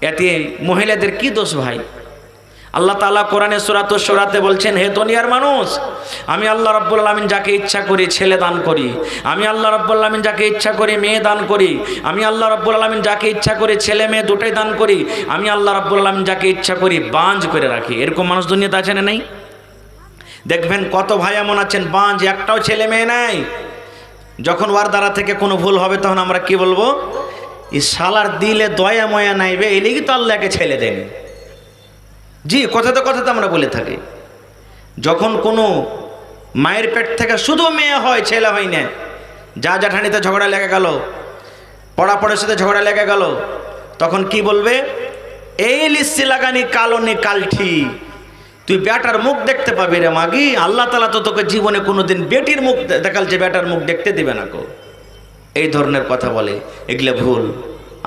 এতে মহিলাদের কি দোষ ভাই? আল্লাহ তাআলা কোরআনে সূরাতুশ শূরাতে বলছেন, হে দুনিয়ার মানুষ, আমি আল্লাহ রাব্বুল আলামিন যাকে ইচ্ছা করি ছেলে দান করি, আমি আল্লাহ রাব্বুল আলামিন যাকে ইচ্ছা করি মেয়ে দান করি, আমি আল্লাহ রাব্বুল আলামিন যাকে ইচ্ছা করি ছেলে মেয়ে দুটোই দান করি, আমি আল্লাহ রাব্বুল আলামিন যাকে ইচ্ছা করি বাঁঝ করে রাখি। এরকম মানুষ দুনিয়াতে আছে না নেই? দেখবেন কত ভাই এমন আছেন বাঁঝ, একটাও ছেলে মেয়ে নাই। যখন ওর দ্বারা থেকে কোনো ভুল হবে তখন আমরা কি বলবো? এই শালার দিলে দয়া ময়া নাইবে, এই লেগে তো আল্লাহকে ছেলে দেন। জি, কথাতে কথাতে আমরা বলে থাকি। যখন কোনো মায়ের পেট থেকে শুধু মেয়ে হয় ছেলে হয় না, যা জ্যাঠানিতে ঝগড়া লেগে গেল, পড়াপড়ের সাথে ঝগড়া লেগে গেল, তখন কি বলবে? এই লিস্সি লাগানি কালনি কালঠি, তুই বেটার মুখ দেখতে পাবি রে মাগি, আল্লাহ তাআলা তো তোকে জীবনে কোনোদিন বেটির মুখ দেখালছে, বেটার মুখ দেখতে দিবে না কো। এই ধরনের কথা বলে, এগুলো ভুল।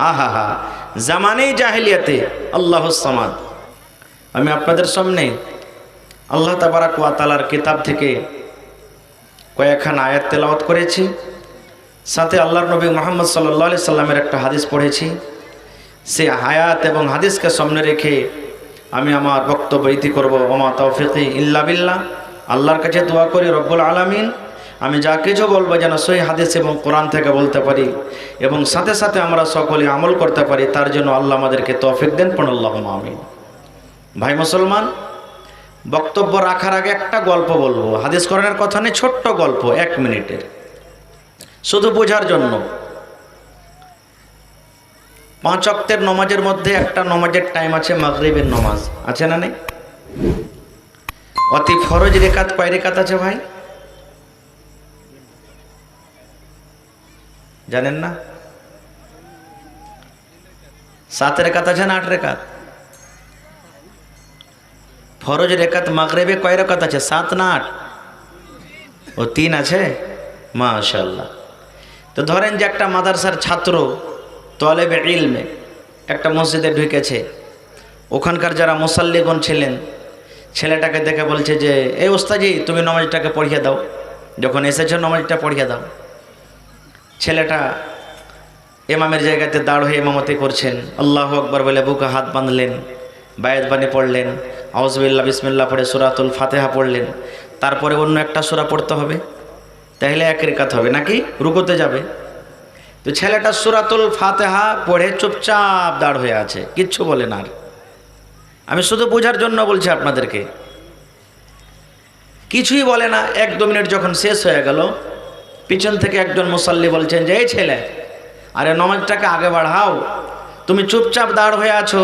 আহা হা, জামানে জাহেলিয়াতে আল্লাহুস সামাদ। আমি আপনাদের সামনে আল্লাহ তাবারাক ওয়া তাআলার কিতাব থেকে কয়েকখানা আয়াত তেলাওয়াত করেছি, সাথে আল্লাহর নবী মুহাম্মদ সাল্লাল্লাহু আলাইহি সাল্লামের একটা হাদিস পড়েছি। সেই আয়াত এবং হাদিসকে সামনে রেখে আমি আমার বক্তব্য ইতি করব। ওমা তাওফিকি ইল্লা বিল্লাহ। আল্লাহর কাছে দোয়া করি রব্বুল আলামিন আমি যা কিছু বলবো যেন সহিহ হাদিস এবং কোরআন থেকে বলতে পারি এবং সাথে সাথে আমরা সকলে আমল করতে পারি, তার জন্য আল্লাহ আমাদেরকে তৌফিক দেন। পড়ুন আল্লাহুম্মা আমিন। ভাই মুসলমান, বক্তব্য রাখার আগে একটা গল্প বলবো। হাদিস কোরআনের কথা নেই, ছোট্ট গল্প 1 মিনিটের, শুধু বোঝার জন্য। 5 ওয়াক্তের নামাজের মধ্যে একটা নামাজের টাইম আছে মাগরিবের নামাজ, আছে না নেই? অতি ফরজ রেকাত কয় রেকাত আছে ভাই জানেন না? 7 রেকাত আছে না 8 রেকাত? ফরজ রেকাত মাগরিবে কয় রেকাত আছে? 7 না 8? ও 3 আছে, মাশাআল্লাহ। তো ধরেন যে একটা মাদ্রাসার ছাত্র তলেবে ইলমে একটা মসজিদে ঢুকেছে, ওখানকার যারা মুসাল্লিগণ ছিলেন ছেলেটাকে দেখে বলছে যে এই ওস্তাজি তুমি নামাজটাকে পড়িয়ে দাও, যখন এসেছো নামাজটা পড়িয়ে দাও। ছেলেটা ইমামের জায়গাতে দাঁড় হয়ে ইমামতি করছেন, আল্লাহু আকবার বলে বুকে হাত বাঁধলেন, বায়াত বাণী পড়লেন, আউযুবিল্লাহ বিসমিল্লাহ পড়ে সূরাতুল ফাতিহা পড়লেন। তারপরে অন্য একটা সূরা পড়তে হবে, তাহলে 1 রেকাত হবে নাকি? রুকুতে যাবে। তো ছেলেটা সূরাতুল ফাতিহা পড়ে চুপচাপ দাঁড় হয়ে আছে, কিচ্ছু বলে না। আমি শুধু বোঝার জন্য বলছি আপনাদেরকে, কিছুই বলে না। 1-2 মিনিট যখন শেষ হয়ে গেল, পিছন থেকে একজন মুসাল্লি বলছেন যে এই ছেলে, আরে নামাজটাকে আগে বাড়াও, তুমি চুপচাপ দাঁড় হয়ে আছো,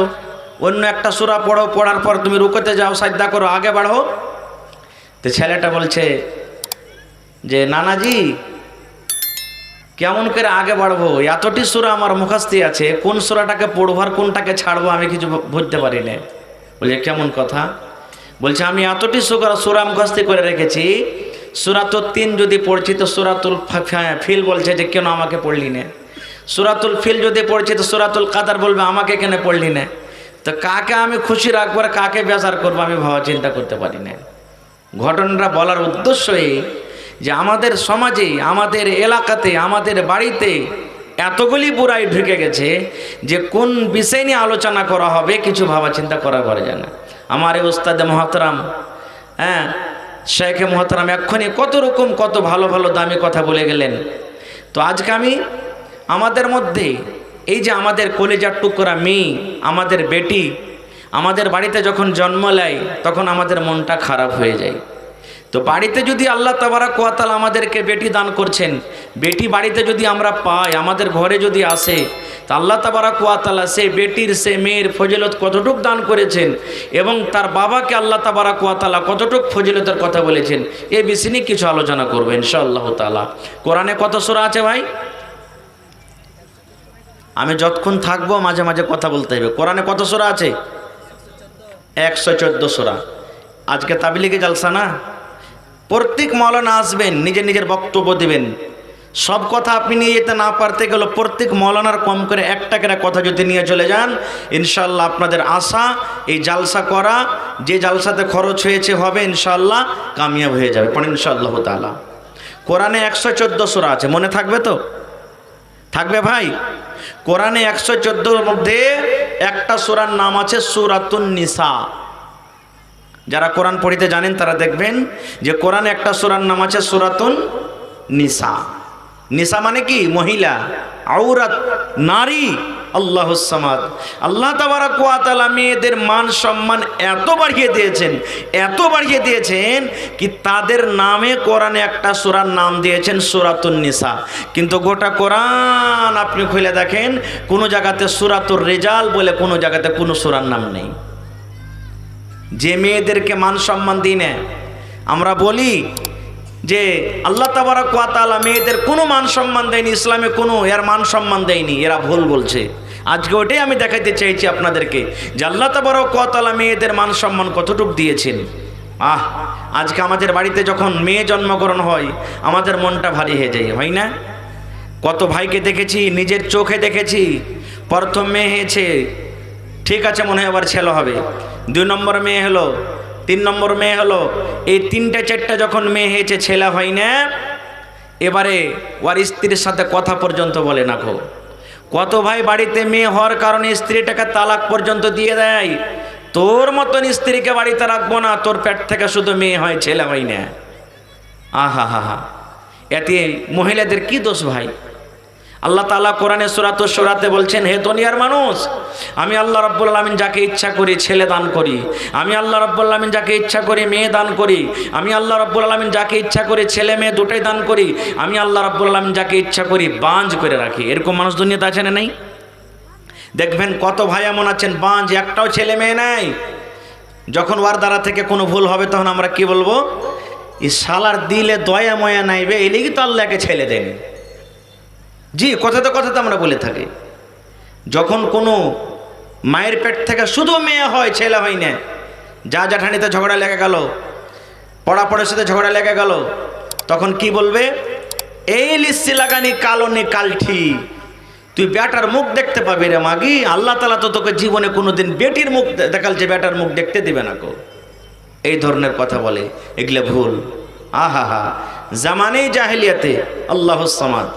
অন্য একটা সূরা পড়ো, পড়ার পর তুমি রুকুতে যাও, সাজদা করো, আগে বাড়ো। তো ছেলেটা বলছে যে নানাজি কেমন করে আগে বাড়বো, এতটি সূরা আমার মুখস্থি আছে, কোন সূরাটাকে পড়বো আর কোনটাকে ছাড়বো আমি কিছু বুঝতে পারি না। বলছে কেমন কথা? বলছে আমি এতটি সূরা মুখস্থি করে রেখেছি, সূরাতুল 3 যদি পড়ছি তো সূরাতুল ফিল বলছে যে কেন আমাকে পড়লি না, সূরাতুল ফিল যদি পড়ছি তো সূরাতুল কাদার বলবে আমাকে কেন পড়লি না। তো কাকে আমি খুশি রাখবো আর কাকে বেজার করবো আমি ভাবা চিন্তা করতে পারি না। ঘটনাটা বলার উদ্দেশ্য এই যে আমাদের সমাজে, আমাদের এলাকাতে, আমাদের বাড়িতে এতগুলি বুড়াই ঢুকে গেছে যে কোন বিষয় নিয়ে আলোচনা করা হবে কিছু ভাবা চিন্তা করা যায় না। আমার এই ওস্তাদে মহতরাম, শেখে মহতরাম এক্ষুনি কত রকম কত ভালো ভালো দামি কথা বলে গেলেন। তো আজকে আমি আমাদের মধ্যে এই যে আমাদের কলিজার টুকরা মেয়ে, আমাদের বেটি আমাদের বাড়িতে যখন জন্ম নেয় তখন আমাদের মনটা খারাপ হয়ে যায়। তো বাড়িতে যদি আল্লাহ তাবারাক ওয়া তাআলা আমাদেরকে বেটি দান করছেন, বেটি বাড়িতে যদি আমরা পাই, আমাদের ঘরে যদি আসে, তো আল্লাহ তাবারাক ওয়া তাআলা সেই বেটির সে মেয়ের ফজিলত কতটুক দান করেছেন এবং তার বাবাকে আল্লাহ তাবারাক ওয়া তাআলা কতটুক ফজিলতের কথা বলেছেন, এই বিষয় নিয়ে কিছু আলোচনা করব ইনশাআল্লাহ তাআলা। কোরআনে কত সূরা আছে ভাই? আমি যতক্ষণ থাকবো মাঝে মাঝে কথা বলতে হবে। কোরআনে কত সূরা আছে? 114 সূরা। আজকে তাবলীগে জালসা না, প্রত্যেক মাওলানা আসবেন, নিজের নিজের বক্তব্য দিবেন। সব কথা আপনি নিয়ে যেতে না পারতে গেলে প্রত্যেক মাওলানার কম করে একটা করে কথা যদি নিয়ে চলে যান, ইনশাআল্লাহ আপনাদের আশা এই জালসা করা, যে জালসাতে খরচ হয়েছে হবে ইনশাআল্লাহ কামিয়াব হয়ে যাবে। পড়েন ইনশাআল্লাহ তাআলা। কোরআনে 114 সূরা আছে, মনে থাকবে তো? থাকবে ভাই? কোরআনে 114 মধ্যে একটা সূরার নাম আছে সূরাতুন নিসা। যারা কোরআন পড়িতে জানেন তারা দেখবেন যে কোরআনে একটা সূরার নাম আছে সূরাতুন নিসা। নিসা মানে কি? মহিলা, আওরাত, নারী। আল্লাহুস সামাদ। আল্লাহ তাবারাক ওয়া তাআলা মেয়েদের মান সম্মান এত বাড়িয়ে দিয়েছেন, এত বাড়িয়ে দিয়েছেন কি তাদের নামে কোরআনে একটা সূরার নাম দিয়েছেন সূরাতুন নিসা। কিন্তু গোটা কোরআন আপনি খুলে দেখেন কোনো জায়গাতে সূরাতুর রিজাল বলে কোনো জায়গাতে কোনো সূরার নাম নেই। যে মেয়েদেরকে মান সম্মান দিই না, আমরা বলি যে আল্লাহ তাবারাক ওয়া তাআলা মেয়েদের কোনো মান সম্মান দেয়নি, ইসলামে কোনো এর মান সম্মান দেয়নি, এরা ভুল বলছে। আজকে ওটাই আমি দেখাইতে চাইছি আপনাদেরকে যে আল্লাহ তাবারাক ওয়া তাআলা মেয়েদের মান সম্মান কতটুকু দিয়েছেন। আজকে আমাদের বাড়িতে যখন মেয়ে জন্মগ্রহণ হয় আমাদের মনটা ভারী হয়ে যায়, হয় না? কত ভাইকে দেখেছি, নিজের চোখে দেখেছি, প্রথম মেয়ে হয়েছে, ঠিক আছে মনে হয় আবার ছেলে হবে, 2 নম্বর মেয়ে হলো, 3 নম্বর মেয়ে হলো, এই 3টা 4টা যখন মেয়ে হয়েছে ছেলে হয় না, এবারে ওর স্ত্রীর সাথে কথা পর্যন্ত বলে না। কত ভাই বাড়িতে মেয়ে হওয়ার কারণে স্ত্রীটাকে তালাক পর্যন্ত দিয়ে দেয়, তোর মতন স্ত্রীকে বাড়িতে রাখবো না, তোর পেট থেকে শুধু মেয়ে হয়, ছেলে হয় না। আহা হা হা, এতে মহিলাদের কি দোষ ভাই? আল্লাহ তাআলা কোরআনে সূরাতুশ শূরাতে বলছেন, হে দুনিয়ার মানুষ, আমি আল্লাহ রাব্বুল আলামিন যাকে ইচ্ছা করি ছেলে দান করি, আমি আল্লাহ রাব্বুল আলামিন যাকে ইচ্ছা করি মেয়ে দান করি, আমি আল্লাহ রাব্বুল আলামিন যাকে ইচ্ছা করি ছেলে মেয়ে দুটোই দান করি, আমি আল্লাহ রাব্বুল আলামিন যাকে ইচ্ছা করি বাঁঝ করে রাখি। এরকম মানুষ দুনিয়াতে আছে না নেই? দেখবেন কত ভাই এমন আছেন বাঁঝ, একটাও ছেলে মেয়ে নাই। যখন ওর দ্বারা থেকে কোনো ভুল হবে তখন আমরা কি বলবো? এই শালার দিলে দয়া ময়া নাইবে, এই লেগে তো আল্লাহকে ছেলে দেন। জি, কথাতে কথাতে আমরা বলে থাকি। যখন কোনো মায়ের পেট থেকে শুধু মেয়ে হয়, ছেলে হয় না, যা জ্যাঠানিতে ঝগড়া লেগে গেল, পড়াপড়ের সাথে ঝগড়া লেগে গেল, তখন কি বলবে? এই লিসি লাগানি কালনে কালঠি, তুই বেটার মুখ দেখতে পাবি রে মাগি, আল্লাহ তাআলা তো তোকে জীবনে কোনোদিন বেটির মুখ দেখালছে, বেটার মুখ দেখতে দিবে না গো। এই ধরনের কথা বলে, এগুলো ভুল। আহা হা, জামানে জাহেলিয়াতে আল্লাহুস সামাদ।